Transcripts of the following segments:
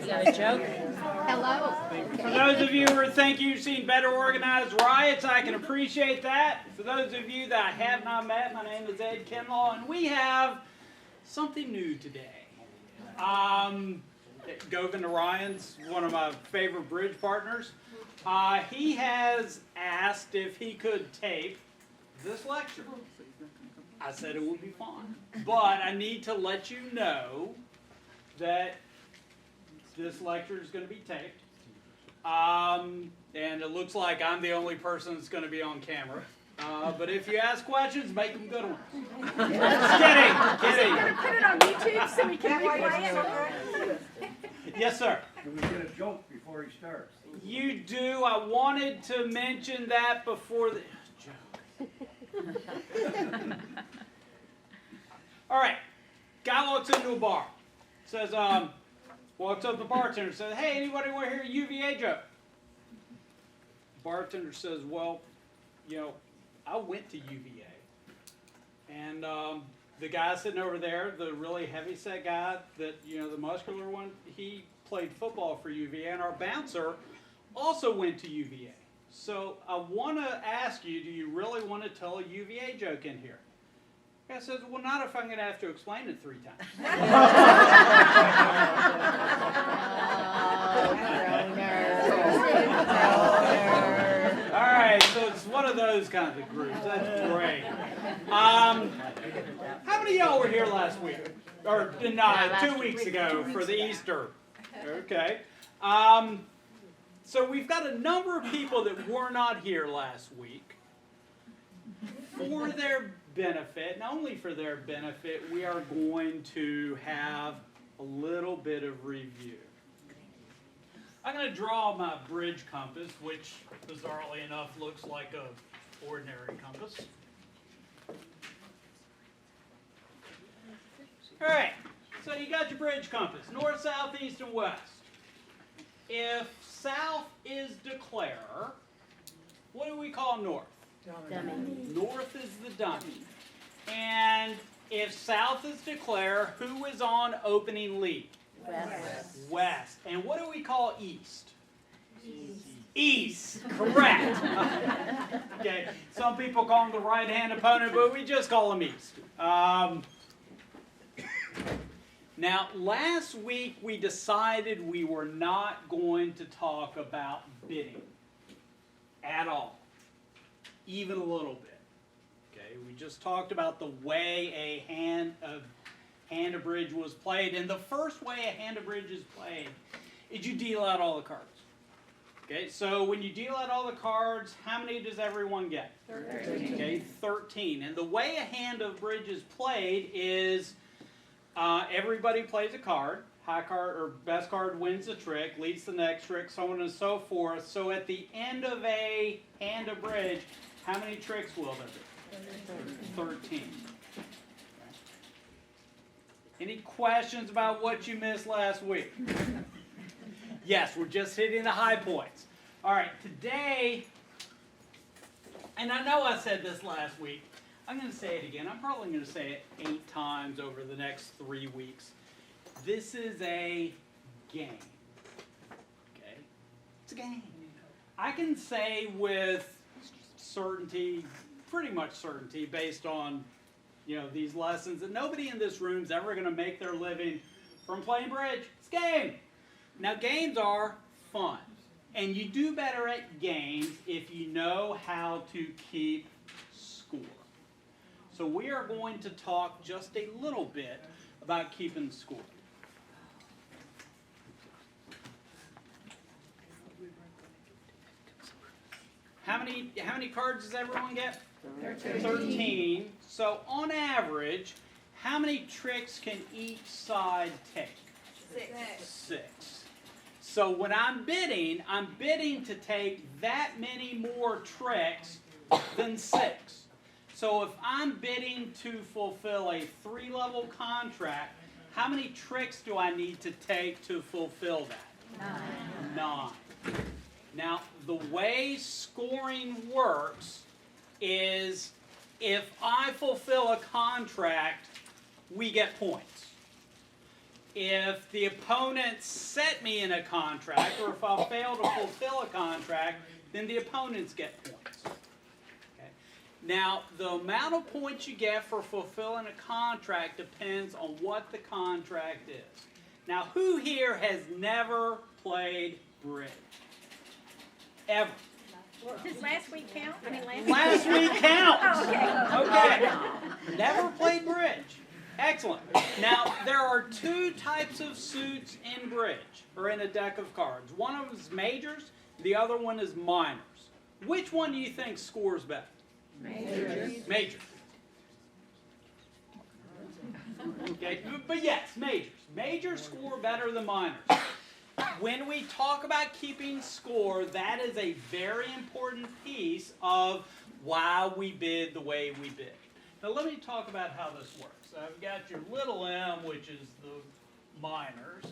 that a joke? Hello. For those of you who think you've seen better organized riots, I can appreciate that. For those of you that I have not met, my name is Ed Kinlaw, and we have something new today. Govind Ryan's one of my favorite bridge partners. He has asked if he could tape this lecture. I said it would be fun, but I need to let you know that this lecture is going to be taped. And it looks like I'm the only person that's going to be on camera. But if you ask questions, make them good ones. Kidding. We're going to put it on YouTube so we can replay it. Yes, sir. Can we get a joke before he starts? You do. I wanted to mention that before the joke. All right. Guy walks into a bar. Says, walks up to the bartender. Says, "Hey, anybody want to hear a UVA joke?" Bartender says, "Well, you know, I went to UVA." And the guy sitting over there, the really heavy-set guy, that, you know, the muscular one, he played football for UVA, and our bouncer also went to UVA. So I want to ask you, do you really want to tell a UVA joke in here? The guy says, "Well, not if I'm going to have to explain it 3 times." All right, so it's one of those kinds of groups. That's great. How many of y'all were here last week? Or no, 2 weeks ago for the Easter? Okay. So we've got a number of people that were not here last week. For their benefit, not only for their benefit, we are going to have a little bit of review. I'm going to draw my bridge compass, which bizarrely enough looks like an ordinary compass. All right, so you got your bridge compass, north, south, east, and west. If south is declare, what do we call north? Dummy. North is the dummy. And if south is declare, who is on opening lead? West. West. And what do we call east? East. Correct. Okay. Some people call him the right-hand opponent, but we just call him east. Now, last week we decided we were not going to talk about bidding at all, even a little bit. Okay, we just talked about the way a hand of bridge was played, and the first way a hand of bridge is played is you deal out all the cards. Okay, so when you deal out all the cards, how many does everyone get? 13. Okay, 13. And the way a hand of bridge is played is everybody plays a card. High card or best card wins the trick, leads the next trick, so on and so forth. So at the end of a hand of bridge, how many tricks will there be? 13. Any questions about what you missed last week? Yes, we're just hitting the high points. All right, today, and I know I said this last week, I'm going to say it again. I'm probably going to say it 8 times over the next 3 weeks. This is a game. Okay? It's a game. I can say with certainty, pretty much certainty, based on, you know, these lessons, that nobody in this room is ever going to make their living from playing bridge. It's a game. Now, games are fun. And you do better at games if you know how to keep score. So we are going to talk just a little bit about keeping score. How many cards does everyone get? 13. So on average, how many tricks can each side take? 6. So when I'm bidding to take that many more tricks than 6. So if I'm bidding to fulfill a 3-level contract, how many tricks do I need to take to fulfill that? 9. Now, the way scoring works is if I fulfill a contract, we get points. if the opponent set me in a contract, or if I fail to fulfill a contract, then the opponents get points. Okay. Now, the amount of points you get for fulfilling a contract depends on what the contract is. Now, who here has never played bridge? Ever? Does last week count? I mean, Last week counts. Oh, okay. Okay. Never played bridge. Excellent. Now, there are two types of suits in bridge, or in a deck of cards. One of them is majors, the other one is minors. Which one do you think scores better? Majors. Majors. Okay, but yes, majors. Majors score better than minors. When we talk about keeping score, that is a very important piece of why we bid the way we bid. Now let me talk about how this works. I've got your little m, which is the minors.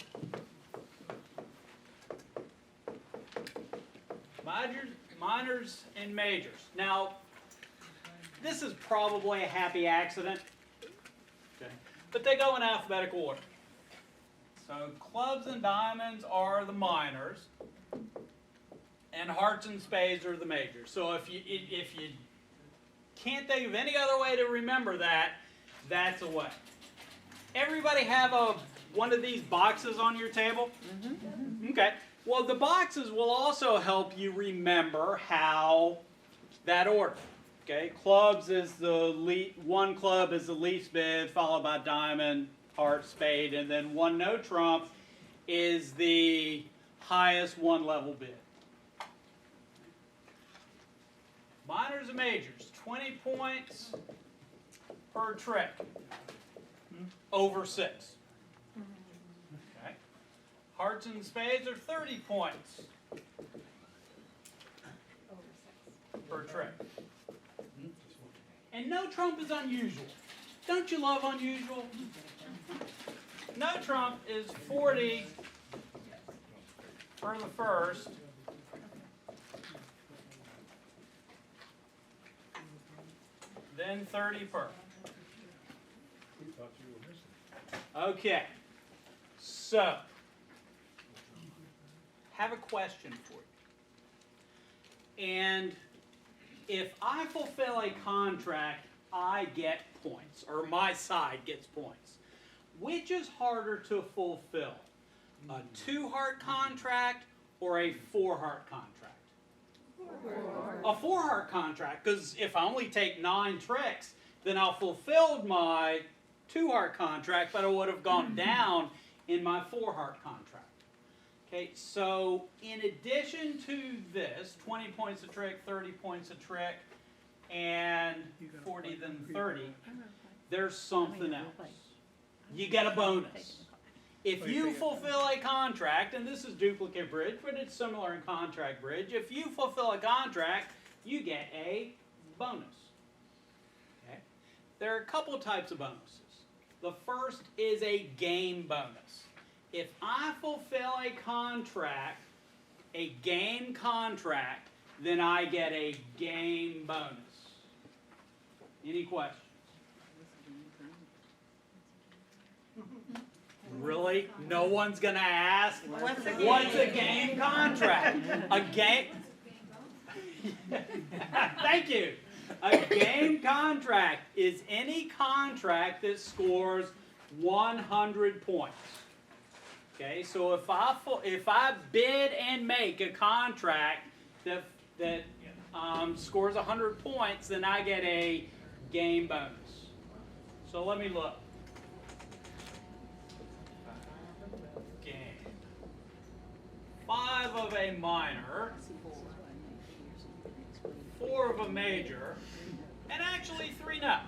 Minors and majors. Now, this is probably a happy accident, okay, but they go in alphabetical order. So clubs and diamonds are the minors, and hearts and spades are the majors. So if you can't think of any other way to remember that, that's a way. Everybody have one of these boxes on your table? Mm-hmm. Okay. Well, the boxes will also help you remember how that order. Okay. Clubs is one club is the least bid, followed by diamond, heart, spade, and then one no trump is the highest one level bid. Minors and majors, 20 points per trick, over 6. Okay. Hearts and spades are 30 points per trick. And no trump is unusual. Don't you love unusual? No trump is 40 for the first. Then 30 per. Okay. So, have a question for you. And if I fulfill a contract, I get points, or my side gets points. Which is harder to fulfill? A 2-heart contract or a 4-heart contract? A 4-heart contract, because if I only take 9 tricks, then I'll fulfill my 2-heart contract, but I would have gone down in my 4-heart contract. Okay, so in addition to this, 20 points a trick, 30 points a trick, and 40 then 30, there's something else. You get a bonus. If you fulfill a contract, and this is duplicate bridge, but it's similar in contract bridge, if you fulfill a contract, you get a bonus. Okay? There are a couple types of bonuses. The first is a game bonus. If I fulfill a contract, a game contract, then I get a game bonus. Any questions? Really? No one's going to ask? What's a game contract? A game... Thank you. A game contract is any contract that scores 100 points. Okay, so if I bid and make a contract that scores 100 points, then I get a game bonus. So let me look. Game. 5 of a minor, 4 of a major, and actually 3 no.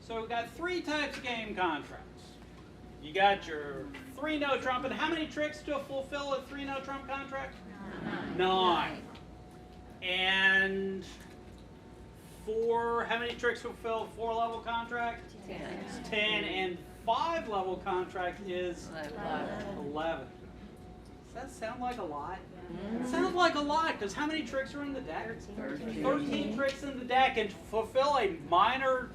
So we've got 3 types of game contracts. You got your 3 no trump, and how many tricks to fulfill a 3 no trump contract? 9. And 4, how many tricks to fulfill a 4-level contract? 10. It's 10, and 5-level contract is 11. Does that sound like a lot? It sounds like a lot, because how many tricks are in the deck? 13 tricks in the deck, and to fulfill a minor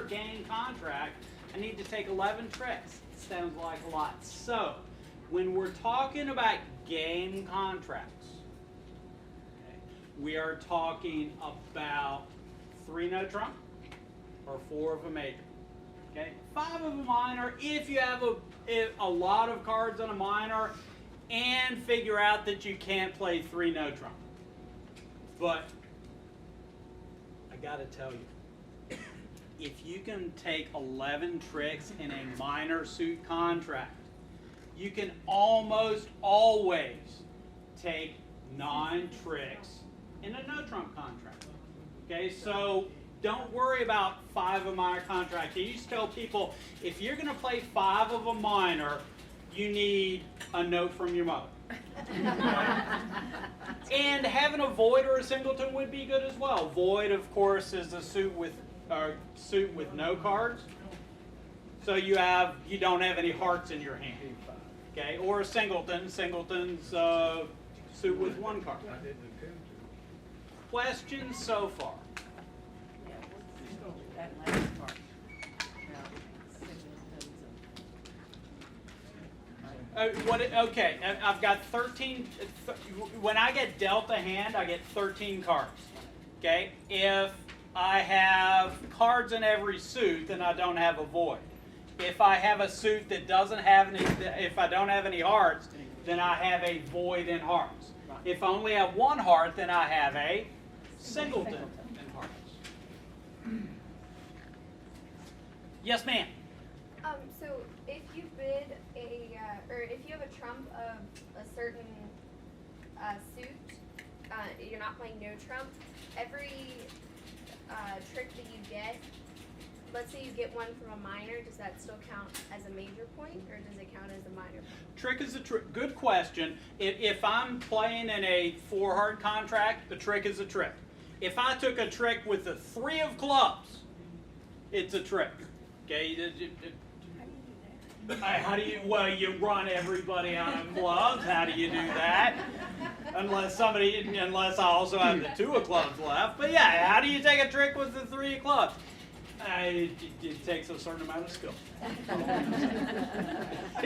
game contract, I need to take 11 tricks. Sounds like a lot. So, when we're talking about game contracts, okay, we are talking about 3 no trump or 4 of a major. Okay, 5 of a minor if you have a lot of cards on a minor, and figure out that you can't play 3 no trump. But I gotta tell you, if you can take 11 tricks in a minor suit contract, you can almost always take 9 tricks in a no trump contract. Okay, so don't worry about 5 of a minor contract. I used to tell people, if you're going to play 5 of a minor, you need a note from your mother. And having a void or a singleton would be good as well. Void, of course, is a suit with no cards. So you don't have any hearts in your hand. Okay, or a singleton. Singleton's suit with 1 card. Questions so far? That last part. Okay, I've got 13. When I get dealt a hand, I get 13 cards. Okay, if I have cards in every suit, then I don't have a void. If I have a suit that doesn't have any, if I don't have any hearts, then I have a void in hearts. If I only have 1 heart, then I have a singleton in hearts. Yes, ma'am. So if you bid or if you have a trump of a certain suit, you're not playing no trump. Every trick that you get, let's say you get one from a minor, does that still count as a major point, or does it count as a minor point? Trick is a trick. Good question. If I'm playing in a 4 heart contract, the trick is a trick. If I took a trick with the 3 of clubs, it's a trick. Okay. How do you? Well, you run everybody out of clubs. How do you do that? Unless I also have the 2 of clubs left. But yeah, how do you take a trick with the 3 of clubs? It takes a certain amount of skill.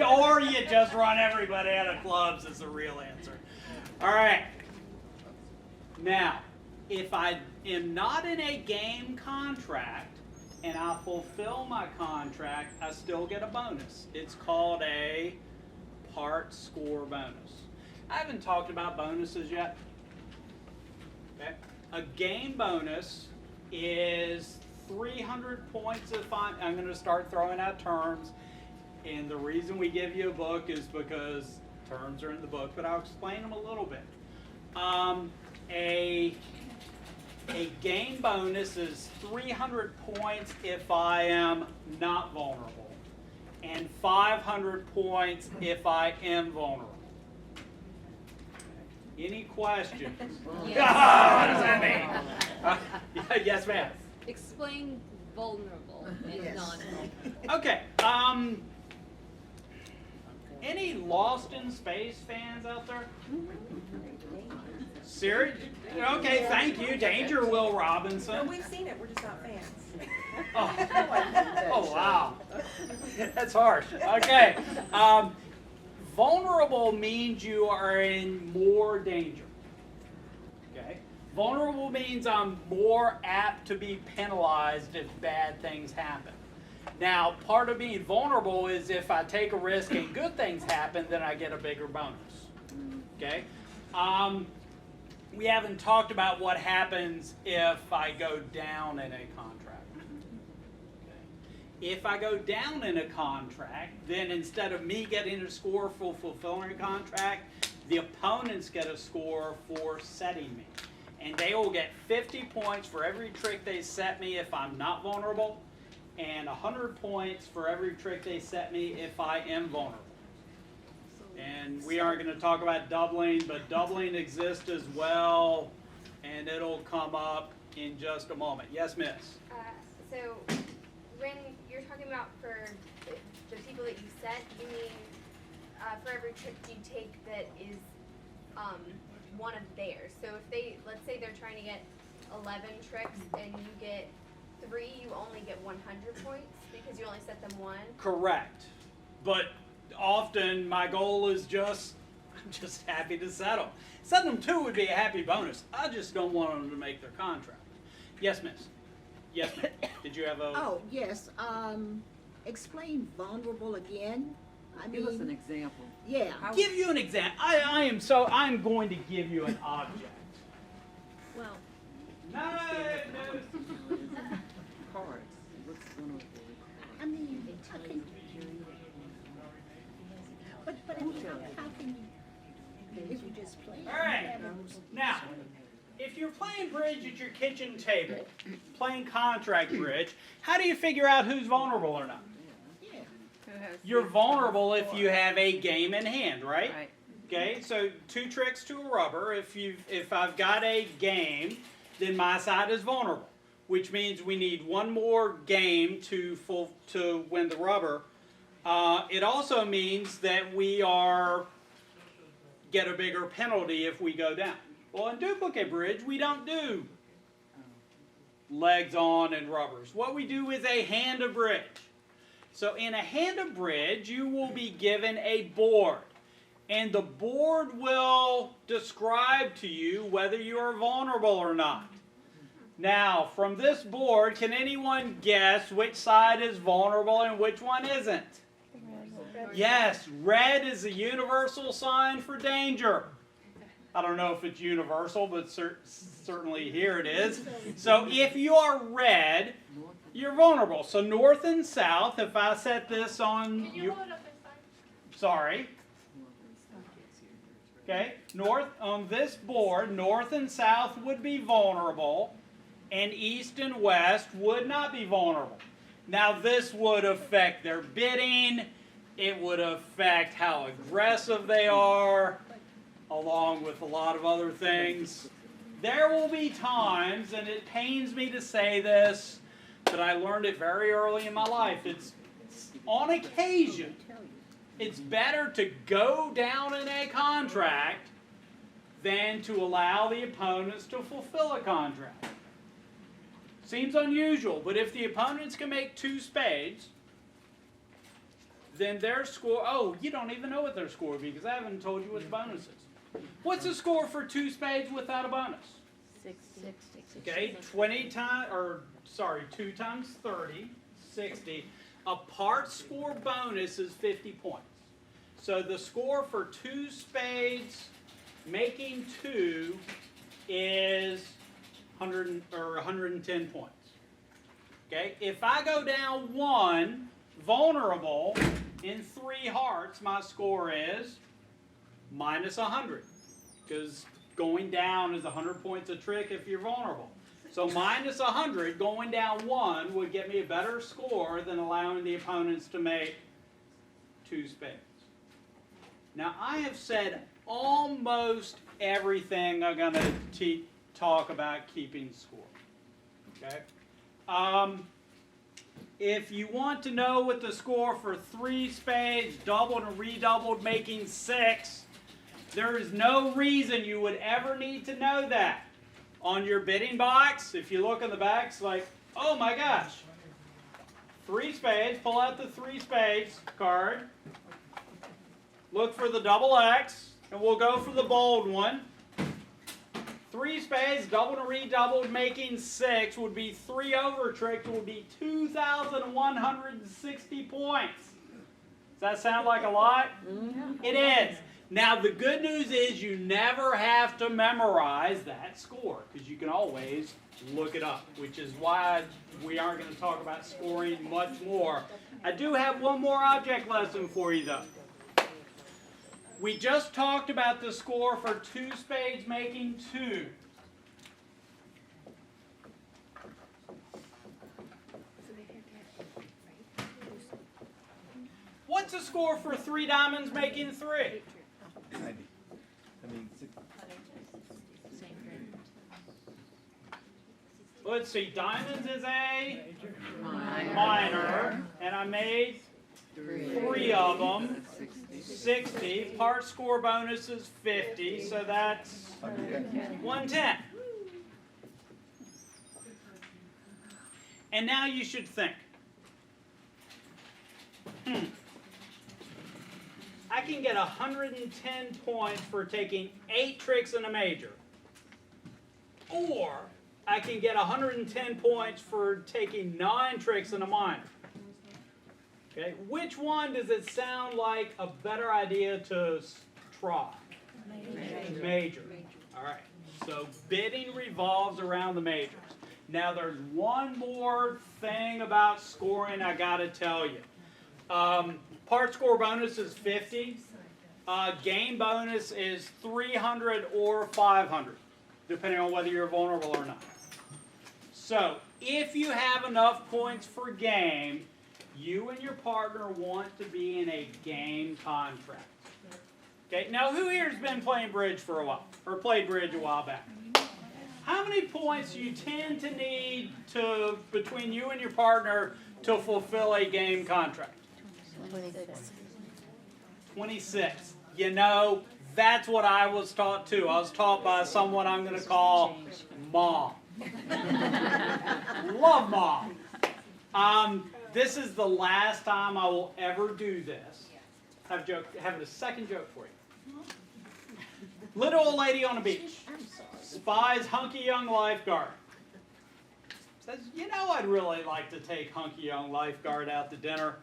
Or you just run everybody out of clubs is the real answer. All right. Now, if I am not in a game contract and I fulfill my contract, I still get a bonus. It's called a part score bonus. I haven't talked about bonuses yet. Okay. A game bonus is 300 points if I'm going to start throwing out terms. And the reason we give you a book is because terms are in the book, but I'll explain them a little bit. A game bonus is 300 points if I am not vulnerable, and 500 points if I am vulnerable. Any questions? Yes. What does that mean? Yes, ma'am. Explain vulnerable and non-vulnerable. Okay. Any Lost in Space fans out there? Serious? Okay, thank you. Danger, Will Robinson. No, we've seen it, we're just not fans. Oh wow. That's harsh. Okay. Vulnerable means you are in more danger. Okay. Vulnerable means I'm more apt to be penalized if bad things happen. Now, part of being vulnerable is if I take a risk and good things happen, then I get a bigger bonus. Okay? We haven't talked about what happens if I go down in a contract. Okay? If I go down in a contract, then instead of me getting a score for fulfilling a contract, the opponents get a score for setting me. And they will get 50 points for every trick they set me if I'm not vulnerable, and 100 points for every trick they set me if I am vulnerable. And we aren't going to talk about doubling, but doubling exists as well, and it'll come up in just a moment. Yes, miss? So when you're talking about for the people that you set, you mean for every trick you take that is one of theirs. So if they, let's say they're trying to get 11 tricks and you get 3, you only get 100 points because you only set them 1. Correct. But often my goal is just, I'm just happy to settle. Setting them 2 would be a happy bonus. I just don't want them to make their contract. Yes, miss. Yes, ma'am. Did you have a... Oh, yes, explain vulnerable again. Give us an example. Yeah. Give you an example. I'm going to give you an object. Well, No. Cards. What's vulnerable? I mean, how can, but I mean, how can you, if you just play? All right. Now, if you're playing bridge at your kitchen table, playing contract bridge, how do you figure out who's vulnerable or not? Yeah. You're vulnerable if you have a game in hand, right? Right. Okay, so 2 tricks to a rubber. If I've got a game, then my side is vulnerable, which means we need 1 more game to win the rubber. It also means that we get a bigger penalty if we go down. Well, in duplicate bridge, we don't do legs on and rubbers. What we do is a hand of bridge. So in a hand of bridge, you will be given a board. And the board will describe to you whether you are vulnerable or not. Now, from this board, can anyone guess which side is vulnerable and which one isn't? Yes, red is a universal sign for danger. I don't know if it's universal, but certainly here it is. So if you are red, you're vulnerable. So north and south, if I set this on... Can you hold it up this side? Sorry. Okay, north on this board, north and south would be vulnerable, and east and west would not be vulnerable. Now this would affect their bidding, it would affect how aggressive they are, along with a lot of other things. There will be times, and it pains me to say this, but I learned it very early in my life. It's on occasion, it's better to go down in a contract than to allow the opponents to fulfill a contract. Seems unusual, but if the opponents can make 2 spades, then their score, oh, you don't even know what their score would be because I haven't told you what the bonus is. What's the score for 2 spades without a bonus? 60. Okay, 2 times 30, 60. A part score bonus is 50 points. So the score for 2 spades making 2 is 110 points. Okay, if I go down 1 vulnerable in 3 hearts, my score is minus 100 because going down is 100 points a trick if you're vulnerable. So minus 100 going down 1 would get me a better score than allowing the opponents to make 2 spades. Now I have said almost everything I'm going to talk about keeping score. Okay. If you want to know what the score for 3 spades, doubled and redoubled, making 6, there is no reason you would ever need to know that. On your bidding box, if you look on the back, it's like, oh my gosh, 3 spades, pull out the 3 spades card, look for the double X, and we'll go for the bold one. 3 spades, doubled and redoubled, making 6 would be 3 over tricked, would be 2,160 points. Does that sound like a lot? Mm-hmm. It is. Now the good news is you never have to memorize that score because you can always look it up, which is why we aren't going to talk about scoring much more. I do have one more object lesson for you though. We just talked about the score for 2 spades making 2. What's the score for 3 diamonds making 3? Let's see, diamonds is a minor, and I made 3 of them. 60. Part score bonus is 50, so that's 110. And now you should think. I can get 110 points for taking 8 tricks in a major. Or I can get 110 points for taking 9 tricks in a minor. Okay, which one does it sound like a better idea to try? Major. All right. So bidding revolves around the majors. Now there's one more thing about scoring I got to tell you. Part score bonus is 50. Game bonus is 300 or 500, depending on whether you're vulnerable or not. So if you have enough points for game, you and your partner want to be in a game contract. Okay, now who here has been playing bridge for a while, or played bridge a while back? How many points do you tend to need to, between you and your partner, to fulfill a game contract? 26. You know, that's what I was taught too. I was taught by someone I'm going to call Mom. Love Mom. This is the last time I will ever do this. Having a second joke for you. Little old lady on a beach spies hunky young lifeguard. Says, you know, I'd really like to take hunky young lifeguard out to dinner.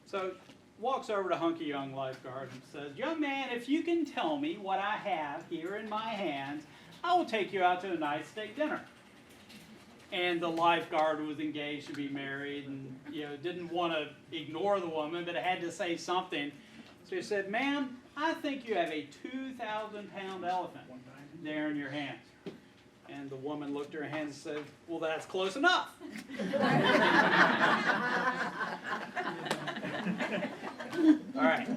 So walks over to hunky young lifeguard and says, young man, if you can tell me what I have here in my hands, I will take you out to a nice steak dinner. And the lifeguard was engaged to be married and, you know, didn't want to ignore the woman, but had to say something. So he said, ma'am, I think you have a 2,000-pound elephant there in your hands. And the woman looked at her hands and said, well, that's close enough. All right.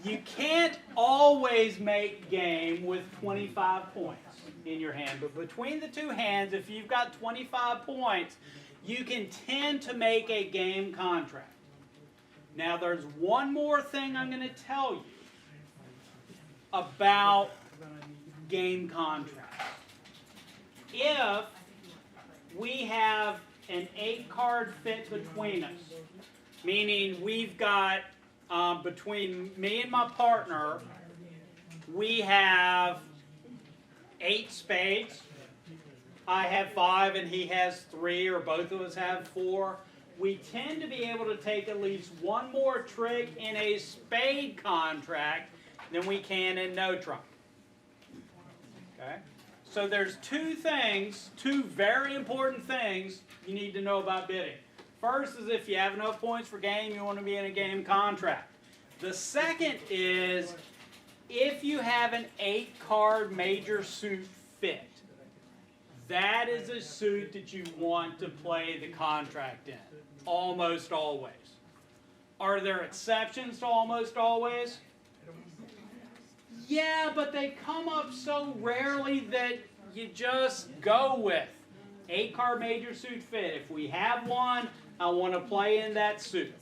You can't always make game with 25 points in your hand, but between the two hands, if you've got 25 points, you can tend to make a game contract. Now, there's one more thing I'm going to tell you about game contracts. If we have an 8-card fit between us, meaning we've got, between me and my partner, we have 8 spades. I have 5 and he has 3, or both of us have 4. We tend to be able to take at least one more trick in a spade contract than we can in no trump. Okay? So there's 2 things, 2 very important things you need to know about bidding. First is if you have enough points for game, you want to be in a game contract. The second is if you have an 8-card major suit fit. That is a suit that you want to play the contract in, almost always. Are there exceptions to almost always? Yeah, but they come up so rarely that you just go with 8-card major suit fit. If we have one, I want to play in that suit.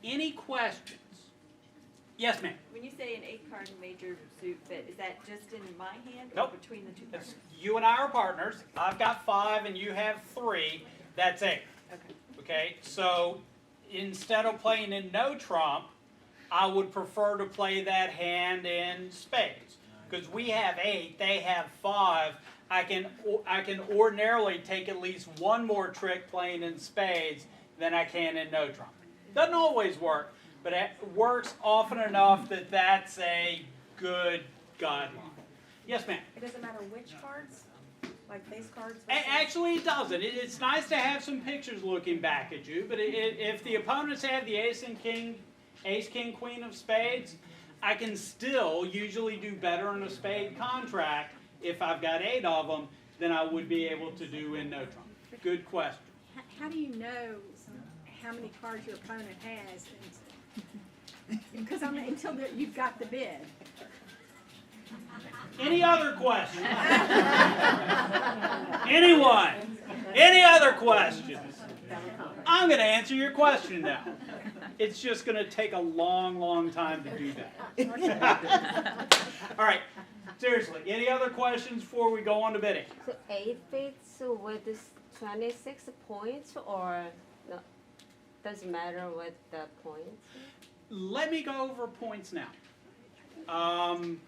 Any questions? Yes, ma'am. When you say an 8-card major suit fit, is that just in my hand or Nope. between the 2 partners? You and I are partners. I've got 5 and you have 3. That's 8. Okay. Okay, so instead of playing in no trump, I would prefer to play that hand in spades. Because we have 8, they have 5. I can ordinarily take at least one more trick playing in spades than I can in no trump. Doesn't always work, but it works often enough that that's a good guideline. Yes, ma'am? It doesn't matter which cards, like face cards. Actually, it doesn't. It's nice to have some pictures looking back at you, but if the opponents have the ace, king, queen of spades, I can still usually do better in a spade contract if I've got 8 of them than I would be able to do in no trump. Good question. How do you know how many cards your opponent has? Because until you've got the bid. Any other questions? Anyone? Any other questions? I'm going to answer your question now. It's just going to take a long, long time to do that. All right. Seriously, any other questions before we go on to bidding? So 8 fits with this 26 points or no? Doesn't matter what the points. Let me go over points now. I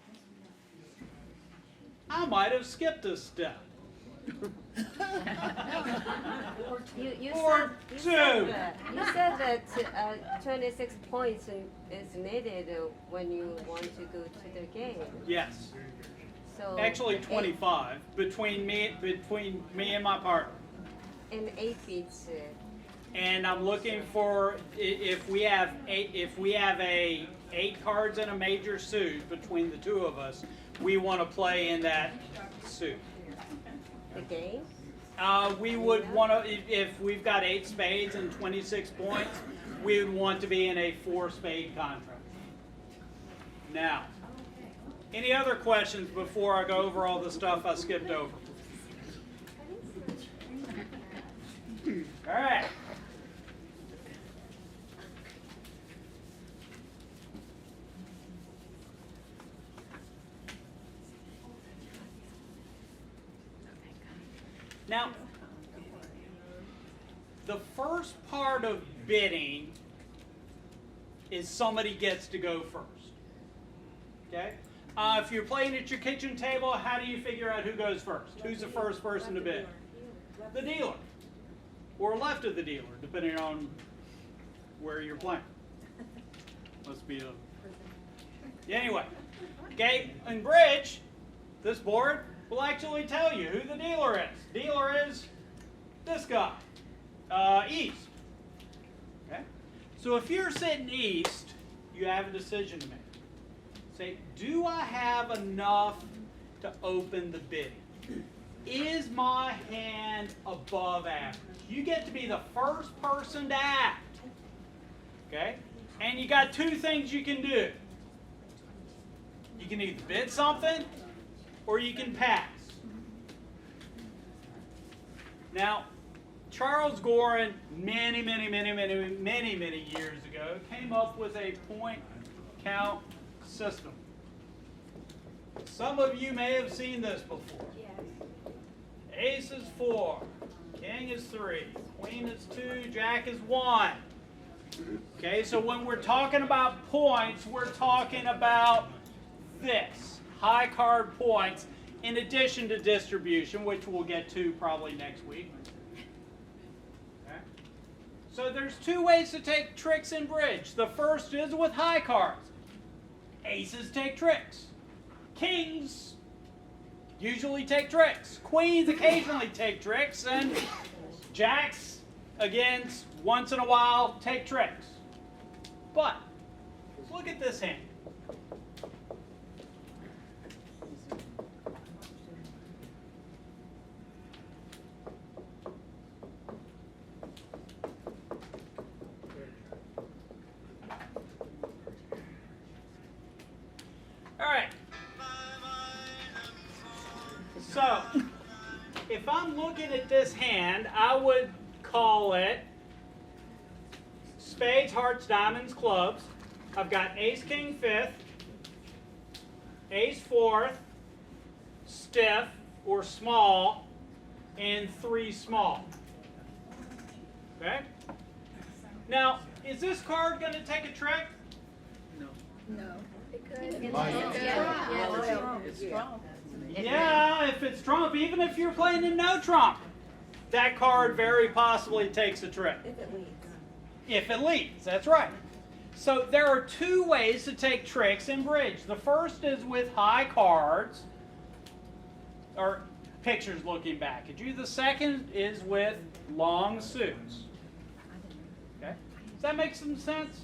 might have skipped a step. You Or two. said that 26 points is needed when you want to go to the game. Yes. So Actually 25 between me and my partner. And 8 beats. And I'm looking for if we have 8 cards in a major suit between the two of us, we want to play in that suit. The game? We would want to, if we've got 8 spades and 26 points, we would want to be in a 4-spade contract. Now, any other questions before I go over all the stuff I skipped over? All right. Now, the first part of bidding is somebody gets to go first. Okay? If you're playing at your kitchen table, how do you figure out who goes first? Who's the first person to bid? The dealer. Or left of the dealer, depending on where you're playing. Must be a... Anyway, okay, in bridge, this board will actually tell you who the dealer is. Dealer is this guy, east. Okay? So if you're sitting east, you have a decision to make. Say, do I have enough to open the bidding? Is my hand above average? You get to be the first person to act. Okay? And you got 2 things you can do. You can either bid something or you can pass. Now, Charles Gorin, many years ago, came up with a point count system. Some of you may have seen this before. Ace is 4, King is 3, Queen is 2, Jack is 1. Okay, so when we're talking about points, we're talking about this, high card points, in addition to distribution, which we'll get to probably next week. Okay. So there's 2 ways to take tricks in bridge. The first is with high cards. Aces take tricks. Kings usually take tricks. Queens occasionally take tricks. And jacks, again, once in a while, take tricks. But look at this hand. All right. So, if I'm looking at this hand, I would call it spades, hearts, diamonds, clubs. I've got ace, king, 5th, ace, 4th, stiff or small, and 3 small. Okay? Now, is this card going to take a trick? No. It could. It's strong. Yeah, if it's trump, even if you're playing in no trump, that card very possibly takes a trick. If it leads. If it leads, that's right. So there are 2 ways to take tricks in bridge. The first is with high cards, or pictures looking back at you. The second is with long suits. Okay? Does that make some sense?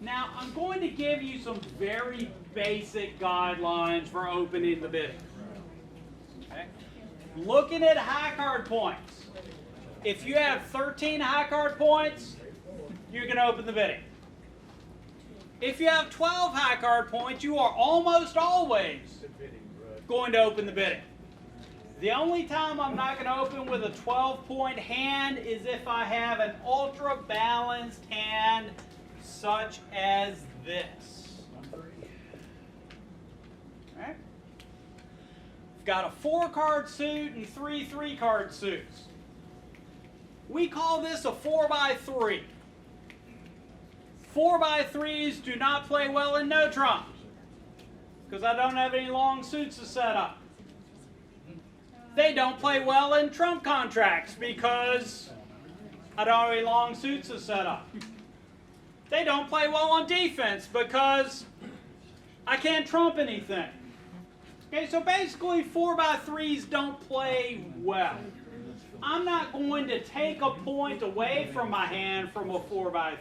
Now, I'm going to give you some very basic guidelines for opening the bidding. Okay? Looking at high card points. If you have 13 high card points, you're going to open the bidding. If you have 12 high card points, you are almost always going to open the bidding. The only time I'm not going to open with a 12-point hand is if I have an ultra balanced hand such as this. All right? I've got a 4-card suit and 3 3-card suits. We call this a 4x3. 4x3s do not play well in no trumps because I don't have any long suits to set up. They don't play well in trump contracts because I don't have any long suits to set up. They don't play well on defense because I can't trump anything. Okay, so basically 4x3s don't play well. I'm not going to take a point away from my hand from a 4x3.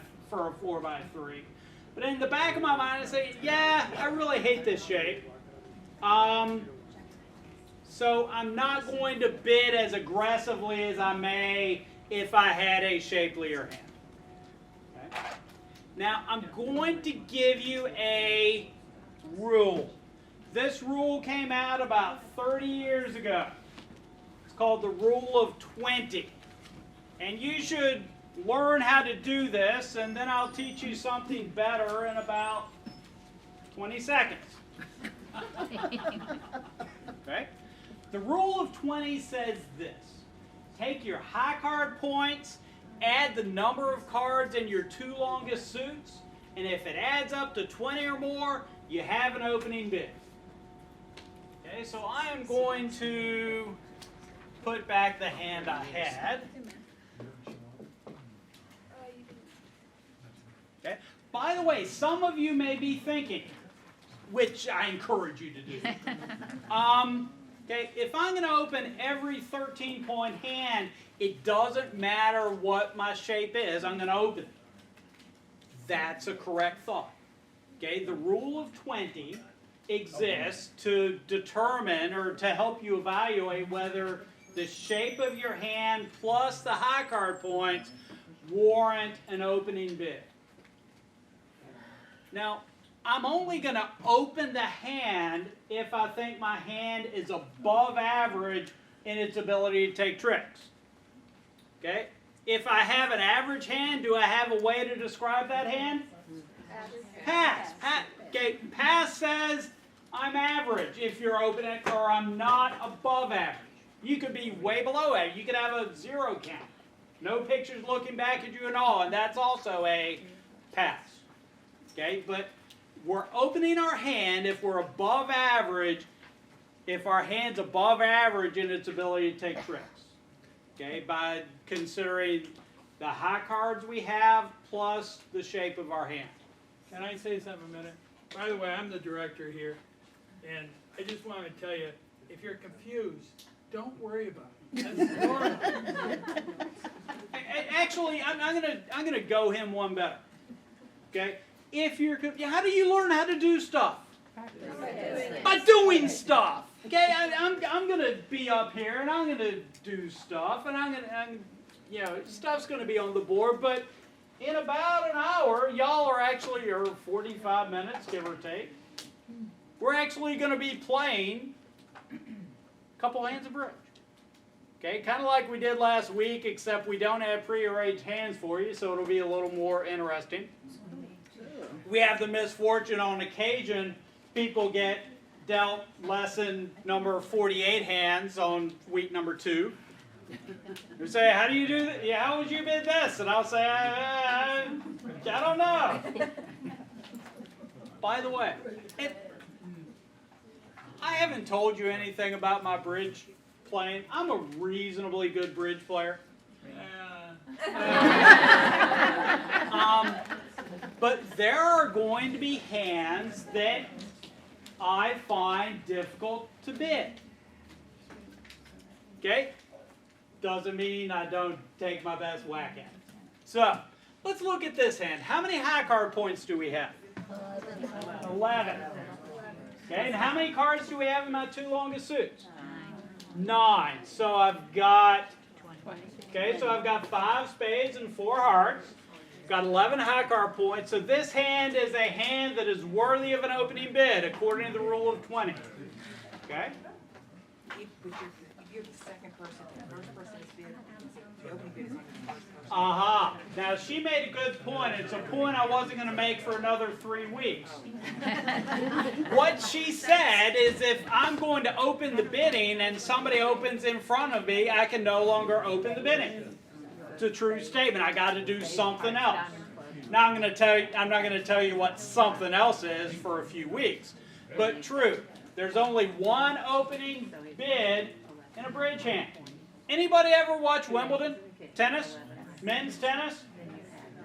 But in the back of my mind I say, yeah, I really hate this shape. So I'm not going to bid as aggressively as I may if I had a shapelier hand. Okay? Now I'm going to give you a rule. This rule came out about 30 years ago. It's called the Rule of 20. And you should learn how to do this, and then I'll teach you something better in about 20 seconds. Okay? The Rule of 20 says this. Take your high card points, add the number of cards in your 2 longest suits, and if it adds up to 20 or more, you have an opening bid. Okay, so I am going to put back the hand I had. Okay. By the way, some of you may be thinking, which I encourage you to do. Okay, if I'm going to open every 13-point hand, it doesn't matter what my shape is, I'm going to open it. That's a correct thought. Okay, the Rule of 20 exists to determine or to help you evaluate whether the shape of your hand plus the high card points warrant an opening bid. Now, I'm only going to open the hand if I think my hand is above average in its ability to take tricks. Okay? If I have an average hand, do I have a way to describe that hand? Pass. Okay, pass says I'm average if you're opening it, or I'm not above average. You could be way below average. You could have a 0 count. No pictures looking back at you at all, and that's also a pass. Okay, but we're opening our hand if we're above average, if our hand's above average in its ability to take tricks. Okay, by considering the high cards we have plus the shape of our hand. Can I say something a minute? By the way, I'm the director here, and I just want to tell you, if you're confused, don't worry about it. That's normal. Actually, I'm gonna go him one better. Okay, if you're how do you learn how to do stuff? By doing stuff. Okay, I'm gonna be up here and I'm gonna do stuff, and you know, stuff's gonna be on the board, but in about an hour, y'all are actually, or 45 minutes, give or take, we're actually going to be playing a couple hands of bridge. Okay, kind of like we did last week, except we don't have prearranged hands for you, so it'll be a little more interesting. We have the misfortune on occasion, people get dealt lesson number 48 hands on week number 2. You say, how do you do that? Yeah, how would you bid this? And I'll say, I don't know. By the way, I haven't told you anything about my bridge playing. I'm a reasonably good bridge player. But there are going to be hands that I find difficult to bid. Okay? Doesn't mean I don't take my best whack at it. So, let's look at this hand. How many high card points do we have? 11. Okay, and how many cards do we have in my 2 longest suits? 9. So I've got, okay, so I've got 5 spades and 4 hearts. Got 11 high card points. So this hand is a hand that is worthy of an opening bid according to the Rule of 20. Okay? If you're the second person, the first person is bid, the opening bid is on the first person. Aha. Now she made a good point. It's a point I wasn't going to make for another 3 weeks. What she said is if I'm going to open the bidding and somebody opens in front of me, I can no longer open the bidding. It's a true statement. I got to do something else. Now I'm not going to tell you what something else is for a few weeks. But true. There's only one opening bid in a bridge hand. Anybody ever watch Wimbledon tennis? Men's tennis?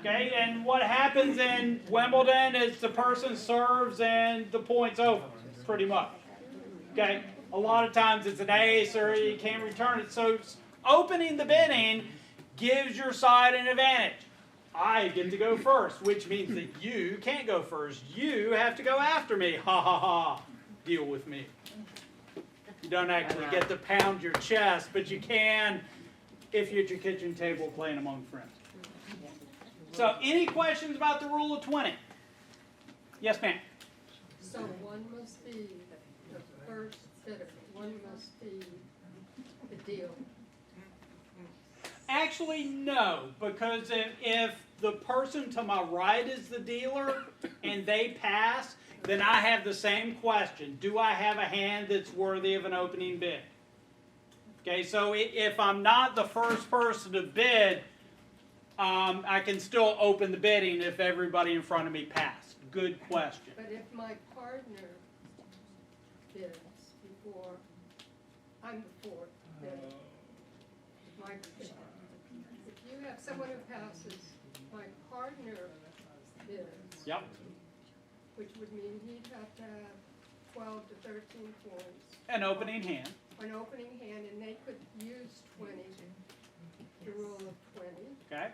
Okay, and what happens in Wimbledon is the person serves and the point's over, pretty much. Okay, a lot of times it's an ace or you can't return it. So opening the bidding gives your side an advantage. I get to go first, which means that you can't go first. You have to go after me. Ha ha ha. Deal with me. You don't actually get to pound your chest, but you can if you're at your kitchen table playing among friends. So, any questions about the rule of 20? Yes, ma'am. So one must be the first bidder. One must be the deal. Actually, no, because if the person to my right is the dealer and they pass, then I have the same question. Do I have a hand that's worthy of an opening bid? Okay, so if I'm not the first person to bid, I can still open the bidding if everybody in front of me passed. Good question. But if my partner bids before, I'm the fourth bidder. If you have someone who passes, my partner bids. Yep. Which would mean he'd have to have 12 to 13 points. An opening hand. An opening hand, and they could use 20, the rule of 20. Okay.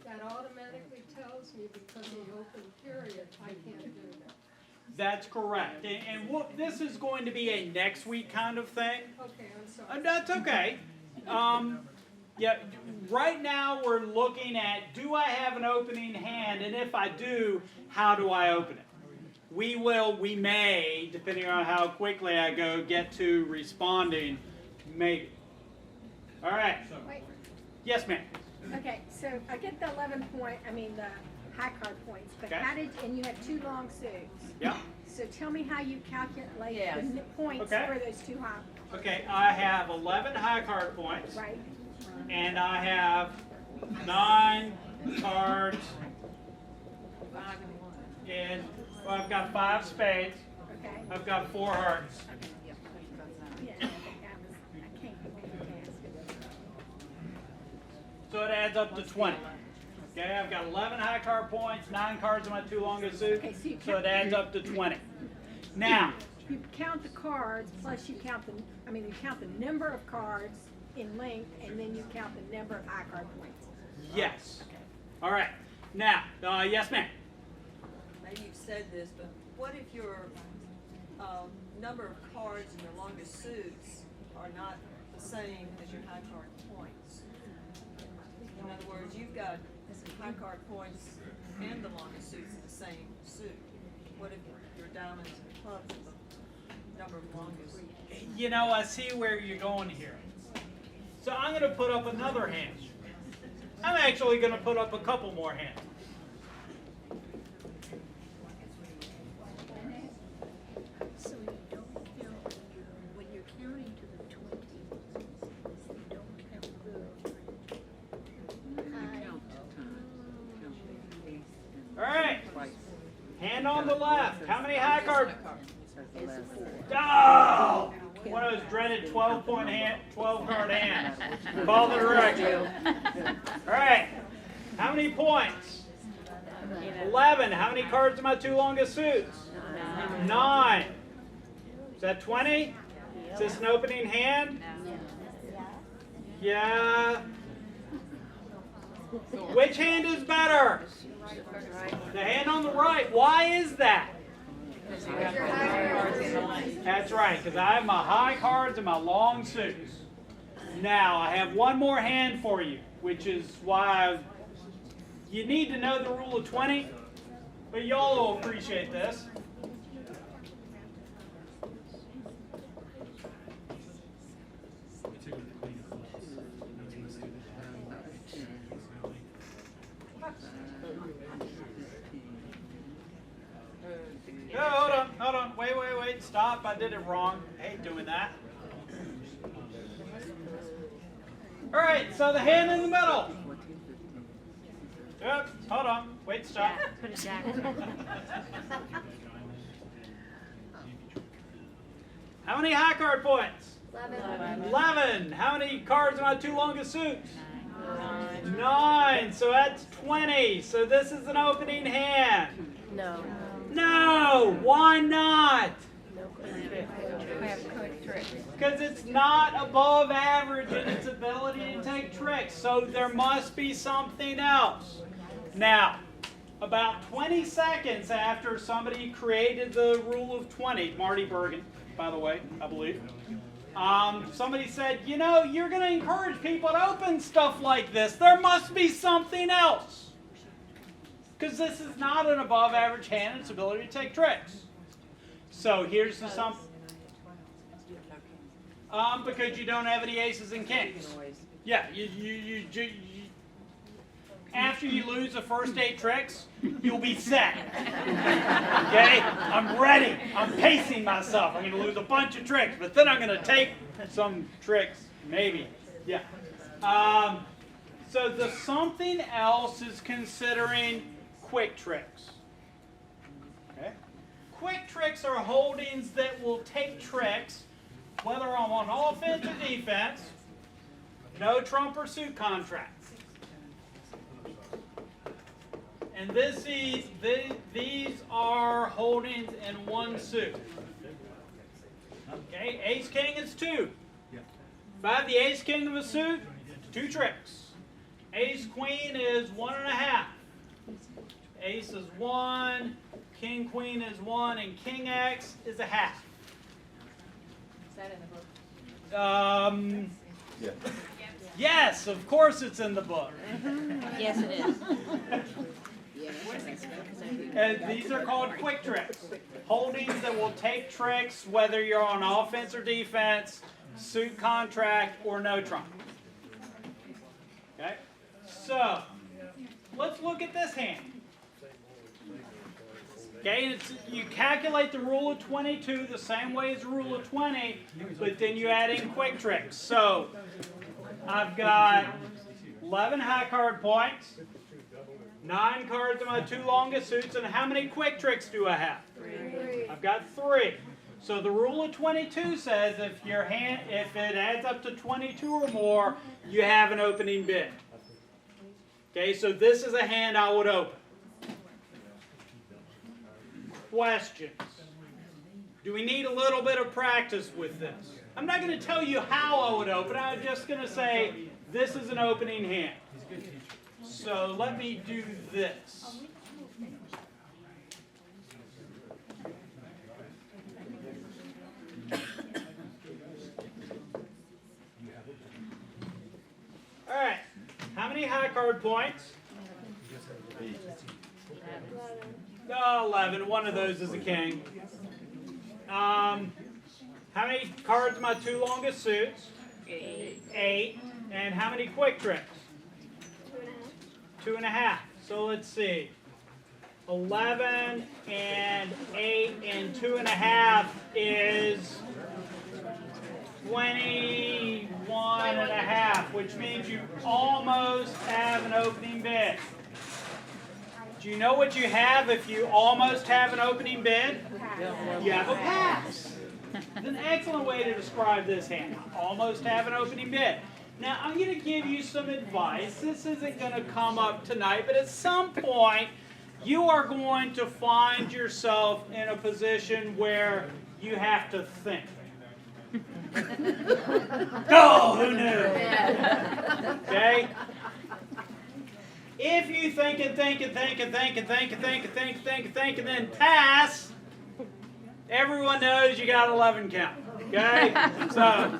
That automatically tells me because of the open period, I can't do that. That's correct. And this is going to be a next week kind of thing. Okay, I'm sorry. That's okay. Yeah, right now we're looking at, do I have an opening hand? And if I do, how do I open it? We may, depending on how quickly I go, get to responding, maybe. All right. Wait. Yes, ma'am. Okay, so I get the the high card points, but Okay. how did, and you have two long suits. Yeah. So tell me how you calculate the points Okay. for those two high. Okay, I have 11 high card points. Right. And I have 9 cards. And well, I've got 5 spades. Okay. I've got 4 hearts. Yeah, I can't multitask. So it adds up to 20. Okay, I've got 11 high card points, 9 cards in my 2 longest suits. Okay, So it adds up to 20. Now, you count the cards plus you count you count the number of cards in length, and then you count the number of high card points. yes. All right. Now, yes, ma'am. Maybe you've said this, but what if your number of cards in your longest suits are not the same as your high card points? In other words, you've got high card points and the longest suits in the same suit. What if your diamonds and clubs are the number of longest? You know, I see where you're going here. So I'm going to put up another hand. I'm actually going to put up a couple more hands. So you don't count, when you're counting to the 20, you don't count the high. All right. Hand on the left. How many high cards? Oh! One of those dreaded 12-point hand, 12-card hands. Call the director. All right. How many points? 11. How many cards in my 2 longest suits? 9. Is that 20? Is this an opening hand? Yeah. Which hand is better? The hand on the right. Why is that? That's right, because I have my high cards and my long suits. Now, I have one more hand for you, which is why you need to know the rule of 20, but y'all will appreciate this. No, hold on, wait, stop, I did it wrong. I hate doing that. All right, so the hand in the middle. Oops, hold on. Wait, stop. Put it down. How many high card points? 11. 11. How many cards are my two longest suits? 9. So that's 20. So this is an opening hand. No. No. Why not? We have quick tricks. Because it's not above average in its ability to take tricks. So there must be something else. Now, about 20 seconds after somebody created the rule of 20, Marty Bergen, by the way, I believe, somebody said, you know, you're going to encourage people to open stuff like this. There must be something else. Because this is not an above average hand in its ability to take tricks. So here's the something. Because you don't have any aces and kings. Yeah, you after you lose the first 8 tricks, you'll be set. Okay? I'm ready. I'm pacing myself. I'm going to lose a bunch of tricks, but then I'm going to take some tricks, maybe. Yeah. So the something else is considering quick tricks. Okay? Quick tricks are holdings that will take tricks, whether I'm on offense or defense, no trump or suit contracts. And these are holdings in one suit. Okay, ace king is 2. If I have the ace king of a suit, 2 tricks. Ace queen is 1.5. Ace is 1, king queen is 1, and king x is a half. Is that in the book? Yeah. Yes, of course it's in the book. Yes, it is. And these are called quick tricks. Holdings that will take tricks whether you're on offense or defense, suit contract, or no trump. Okay? So, let's look at this hand. Okay, you calculate the rule of 22 the same way as the rule of 20, but then you add in quick tricks. So, I've got 11 high card points, 9 cards in my 2 longest suits, and how many quick tricks do I have? 3. I've got 3. So the rule of 22 says if it adds up to 22 or more, you have an opening bid. Okay, so this is a hand I would open. Questions? Do we need a little bit of practice with this? I'm not going to tell you how I would open. I'm just going to say this is an opening hand. So let me do this. All right. How many high card points? 11. One of those is a king. How many cards in my 2 longest suits? 8. And how many quick tricks? 2.5. So let's see. 11 and 8 and 2.5 is 21.5, which means you almost have an opening bid. Do you know what you have if you almost have an opening bid? You have a pass. It's an excellent way to describe this hand. Almost have an opening bid. Now, I'm going to give you some advice. This isn't going to come up tonight, but at some point, you are going to find yourself in a position where you have to think. Oh, who knew? Okay? If you think and think and think and think and think and think and think and think and think and then pass, everyone knows you got 11 count. Okay? So,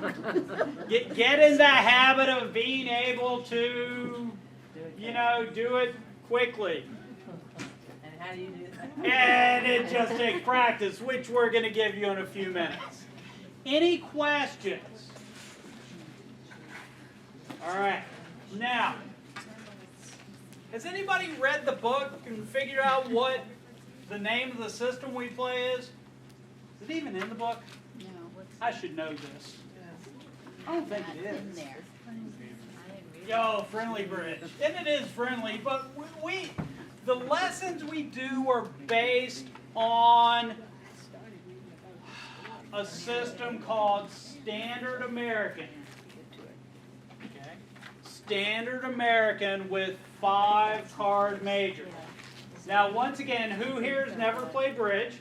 get in the habit of being able to, do it quickly. And how do you do that? And it just takes practice, which we're going to give you in a few minutes. Any questions? All right. Now, has anybody read the book and figured out what the name of the system we play is? Is it even in the book? No, I should know this. I don't think it is. in there? Yo, friendly bridge. And it is friendly, but the lessons we do are based on a system called Standard American. Okay? Standard American with 5 card majors. Now, once again, who here has never played bridge?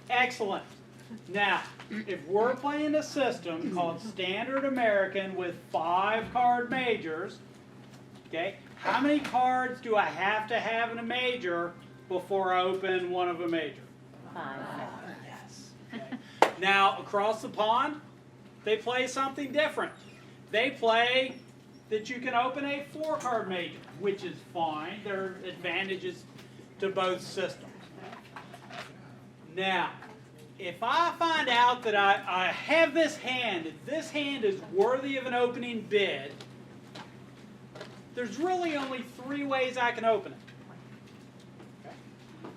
Excellent. Now, if we're playing a system called Standard American with 5 card majors, okay, how many cards do I have to have in a major before I open one of a major? 5. Yes. Okay. Now, across the pond, they play something different. They play that you can open a 4 card major, which is fine. There are advantages to both systems. Now, if I find out that I have this hand, if this hand is worthy of an opening bid, there's really only 3 ways I can open it. Okay.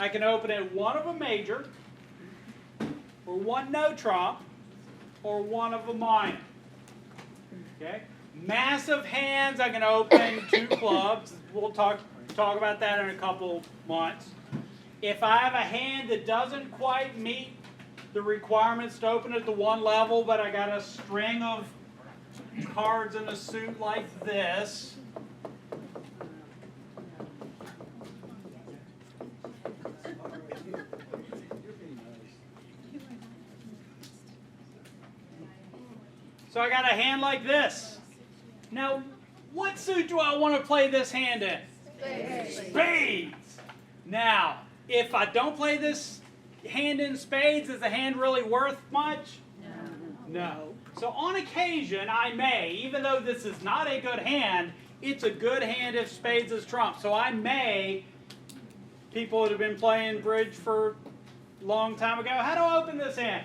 I can open it one of a major, or one no trump, or one of a minor. Okay. Massive hands, I can open 2 clubs. We'll talk about that in a couple months. If I have a hand that doesn't quite meet the requirements to open at the 1 level, but I got a string of cards in a suit like this, so I got a hand like this. Now, what suit do I want to play this hand in? Spades. Now, if I don't play this hand in spades, is the hand really worth much? No. So on occasion, I may, even though this is not a good hand, it's a good hand if spades is trump. So I may, people that have been playing bridge for a long time ago, how do I open this hand?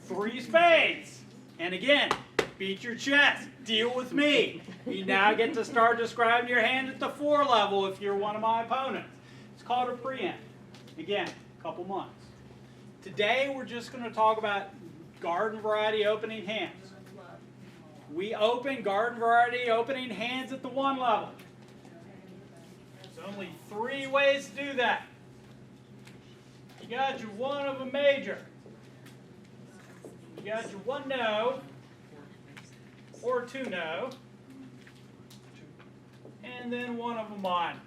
3 spades. And again, beat your chest. Deal with me. You now get to start describing your hand at the 4 level if you're one of my opponents. It's called a preempt. Again, a couple months. Today we're just going to talk about garden variety opening hands. We open garden variety opening hands at the 1 level. There's only 3 ways to do that. You got your 1 of a major. You got your 1 no, or 2 no, and then 1 of a minor.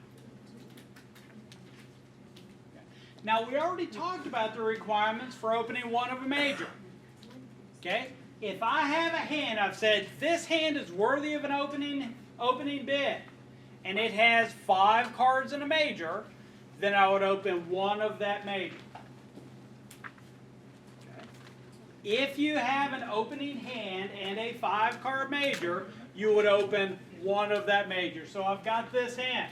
Now, we already talked about the requirements for opening 1 of a major. Okay? If I have a hand, I've said this hand is worthy of an opening bid, and it has 5 cards in a major, then I would open 1 of that major. If you have an opening hand and a 5 card major, you would open 1 of that major. So I've got this hand.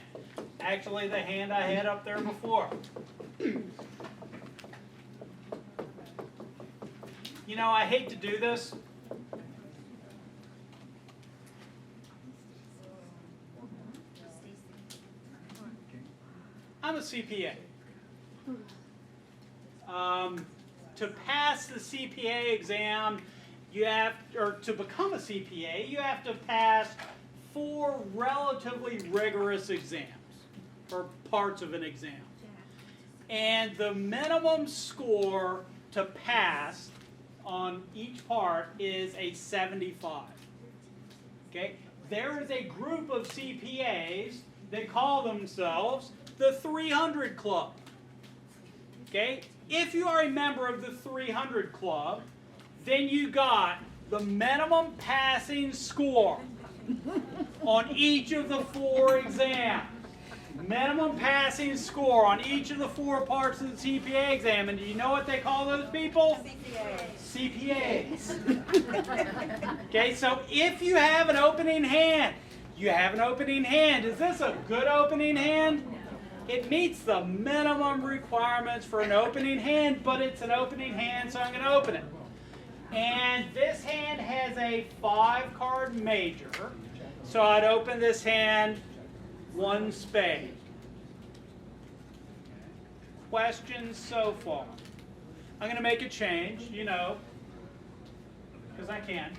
Actually, the hand I had up there before. You know, I hate to do this. I'm a CPA. To pass the CPA exam, to become a CPA, you have to pass 4 relatively rigorous exams, or parts of an exam. And the minimum score to pass on each part is a 75. Okay? There is a group of CPAs that call themselves the 300 Club. Okay? If you are a member of the 300 Club, then you got the minimum passing score on each of the 4 exams. Minimum passing score on each of the 4 parts of the CPA exam. And do you know what they call those people? CPAs. Okay, so if you have an opening hand, you have an opening hand. Is this a good opening hand? It meets the minimum requirements for an opening hand, but it's an opening hand, so I'm going to open it. And this hand has a 5 card major, so I'd open this hand 1 spade. Questions so far? I'm going to make a change, you know, because I can.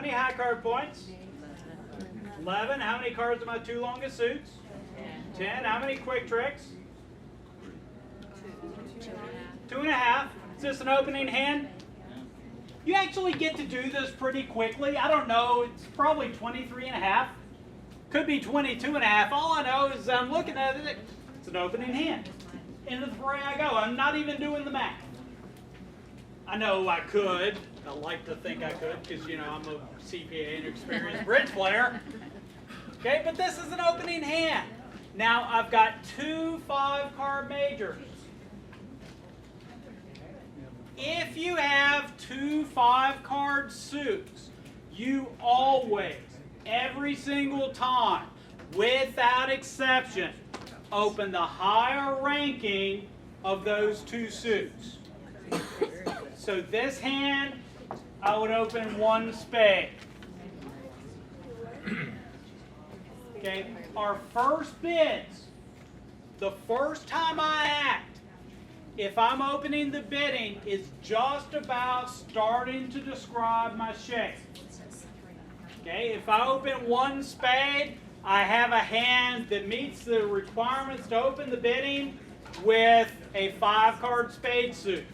many high card points? 11. How many cards are my 2 longest suits? 10. How many quick tricks? 2.5. Is this an opening hand? You actually get to do this pretty quickly. I don't know, it's probably 23.5. Could be 22.5. All I know is I'm looking at it, it's an opening hand. Into the fray I go. I'm not even doing the math. I know I could. I like to think I could because, you know, I'm a CPA and experienced bridge player. Okay, but this is an opening hand. Now I've got 2 5-card majors. If you have 2 5-card suits, you always, every single time, without exception, open the higher ranking of those 2 suits. So this hand, I would open 1 spade. Okay, our first bids, the first time I act, if I'm opening the bidding, is just about starting to describe my shape. Okay, if I open 1 spade, I have a hand that meets the requirements to open the bidding with a 5-card spade suit.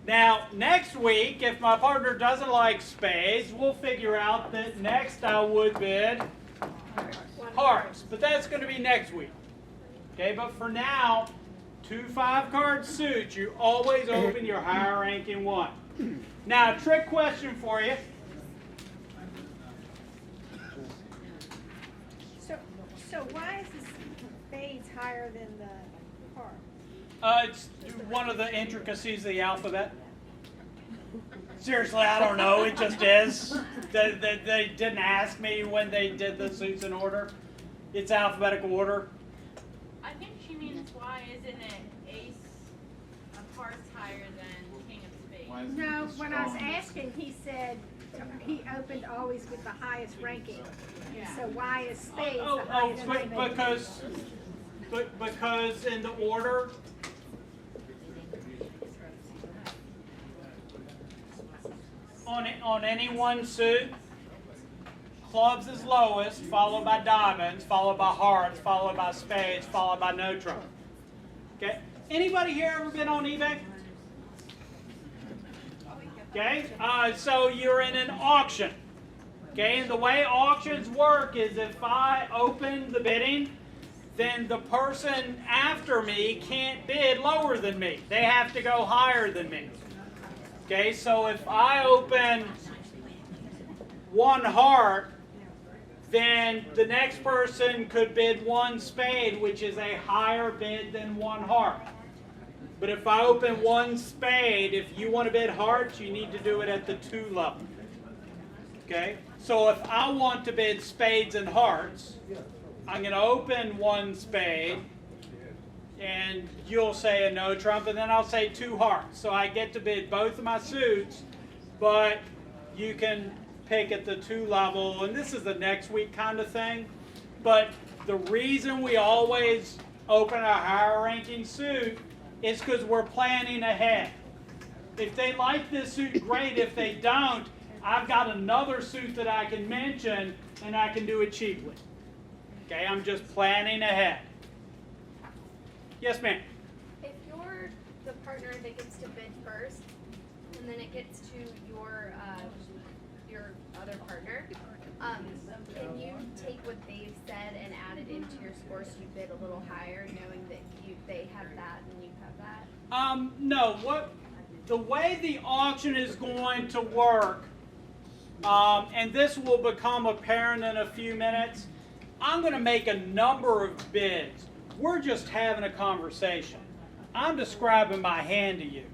Now, next week, if my partner doesn't like spades, we'll figure out that next I would bid hearts. But that's going to be next week. Okay, but for now, 2 5-card suits, you always open your higher ranking one. Now, a trick question for you. So why is the spades higher than the heart? It's one of the intricacies of the alphabet. Seriously, I don't know. It just is. They didn't ask me when they did the suits in order. It's alphabetical order. I think she means why isn't it ace of hearts higher than king of spades? No, when I was asking, he said he opened always with the highest ranking. So why is spades the highest ranking? Because in the order, on any one suit, clubs is lowest, followed by diamonds, followed by hearts, followed by spades, followed by no trump. Okay. Anybody here ever been on eBay? Okay. So you're in an auction. Okay. And the way auctions work is if I open the bidding, then the person after me can't bid lower than me. They have to go higher than me. Okay, so if I open 1 heart, then the next person could bid 1 spade, which is a higher bid than 1 heart. But if I open 1 spade, if you want to bid hearts, you need to do it at the 2 level. Okay, so if I want to bid spades and hearts, I'm going to open 1 spade, and you'll say a no trump, and then I'll say 2 hearts. So I get to bid both of my suits, but you can pick at the 2 level, and this is the next week kind of thing. But the reason we always open a higher ranking suit is because we're planning ahead. If they like this suit, great. If they don't, I've got another suit that I can mention, and I can do it cheaply. Okay, I'm just planning ahead. Yes, ma'am. If you're the partner that gets to bid first, and then it gets to your other partner, can you take what they've said and add it into your score so you bid a little higher, knowing that they have that and you have that? No. The way the auction is going to work, and this will become apparent in a few minutes, I'm going to make a number of bids. We're just having a conversation. I'm describing my hand to you.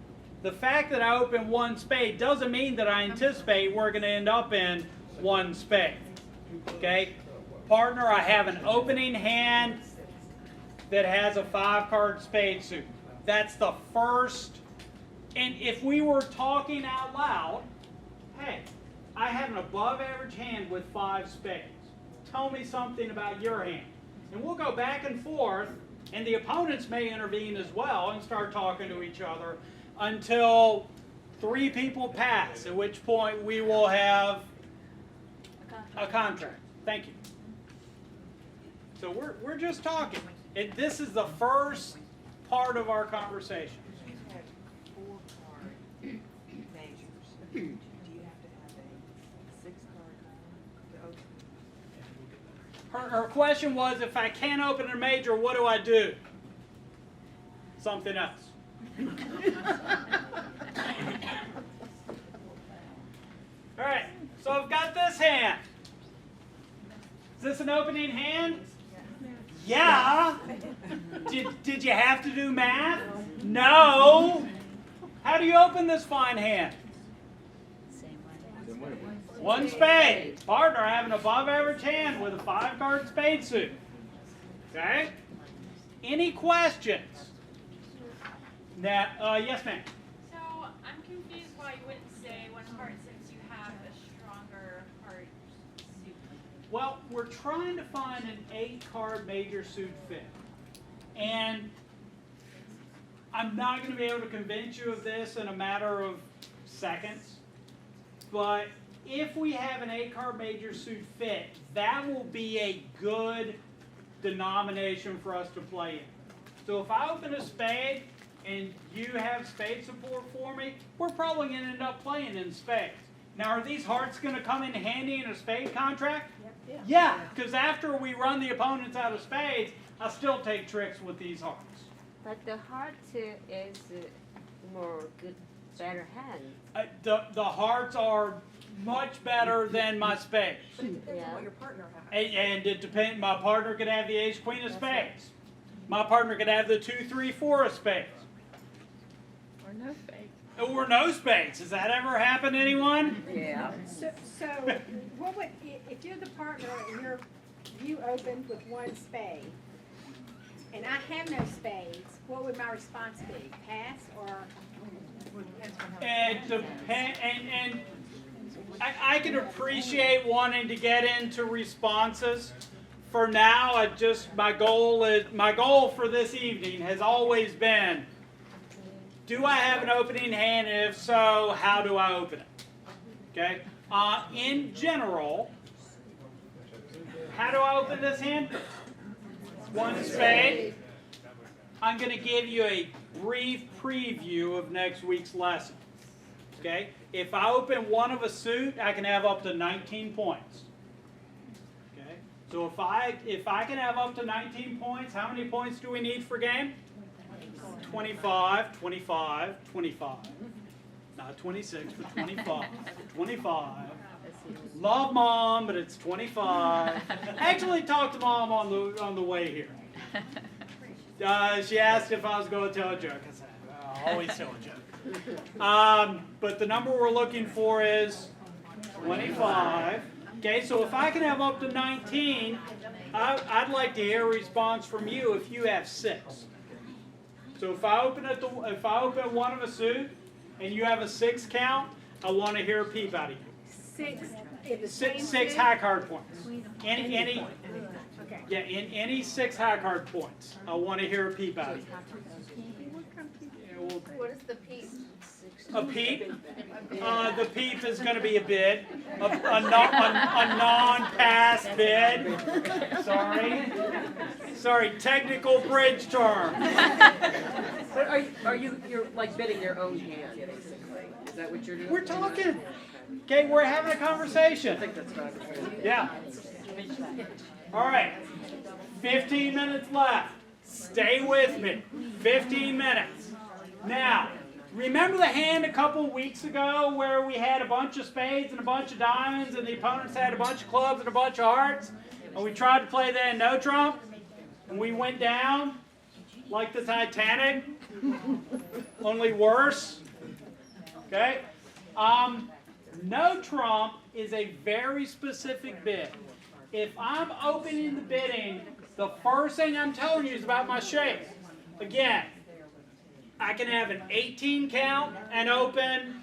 The fact that I open 1 spade doesn't mean that I anticipate we're going to end up in 1 spade. Okay? Partner, I have an opening hand that has a 5-card spade suit. That's the first. And if we were talking out loud, hey, I have an above average hand with 5 spades. Tell me something about your hand. And we'll go back and forth, and the opponents may intervene as well and start talking to each other until 3 people pass, at which point we will have A contract. Thank you. So we're just talking. This is the first part of our conversation. You had 4 card majors. Do you have to have a 6 card to open? Her question was, if I can't open a major, what do I do? Something else. All right, so I've got this hand. Is this an opening hand? Yeah. Did you have to do math? No. How do you open this fine hand? One spade. Partner, I have an above average hand with a 5-card spade suit. Okay? Any questions? Now, yes, ma'am. So I'm confused why you wouldn't say 1 heart since you have a stronger heart suit. Well, we're trying to find an 8-card major suit fit. And I'm not going to be able to convince you of this in a matter of seconds. But if we have an 8-card major suit fit, that will be a good denomination for us to play in. So if I open a spade and you have spade support for me, we're probably going to end up playing in spades. Now, are these hearts going to come in handy in a spade contract? Yeah, because after we run the opponents out of spades, I still take tricks with these hearts. But the heart is more good, better hand. The hearts are much better than my spades. But it depends on what your partner has. And it depends. My partner could have the ace queen of spades. My partner could have the 2, 3, 4 of spades. Or no spades. Or no spades. Has that ever happened to anyone? Yeah. So what would, if you're the partner and you opened with 1 spade, and I have no spades, what would my response be? Pass or? It depends. And I can appreciate wanting to get into responses. For now, my goal for this evening has always been, do I have an opening hand? And if so, how do I open it? Okay. In general, how do I open this hand? 1 spade. I'm going to give you a brief preview of next week's lesson. Okay? If I open 1 of a suit, I can have up to 19 points. Okay? So if I can have up to 19 points, how many points do we need for game? 25, 25, 25. Not 26, but 25. 25. Love Mom, but it's 25. Actually talked to Mom on the way here. She asked if I was going to tell a joke. I said, I'll always tell a joke. But the number we're looking for is 25. Okay, so if I can have up to 19, I'd like to hear a response from you if you have 6. So if I open 1 of a suit and you have a 6 count, I want to hear a peep out of you. 6 in the same 6 suit? high card points. Okay. Yeah, in any 6 high card points, I want to hear a peep out of you. Yeah, well, What is the peep? a peep. The peep is going to be a bid, a non-pass bid. Sorry, technical bridge term. But you're like bidding your own hand, basically. Is that what you're doing? We're talking. Okay, we're having a conversation. I think that's what I was saying. Yeah. All right. 15 minutes left. Stay with me. 15 minutes. Now, remember the hand a couple weeks ago where we had a bunch of spades and a bunch of diamonds and the opponents had a bunch of clubs and a bunch of hearts? And we tried to play that in no trump? And we went down like the Titanic? Only worse? Okay? No trump is a very specific bid. If I'm opening the bidding, the first thing I'm telling you is about my shape. Again, I can have an 18 count and open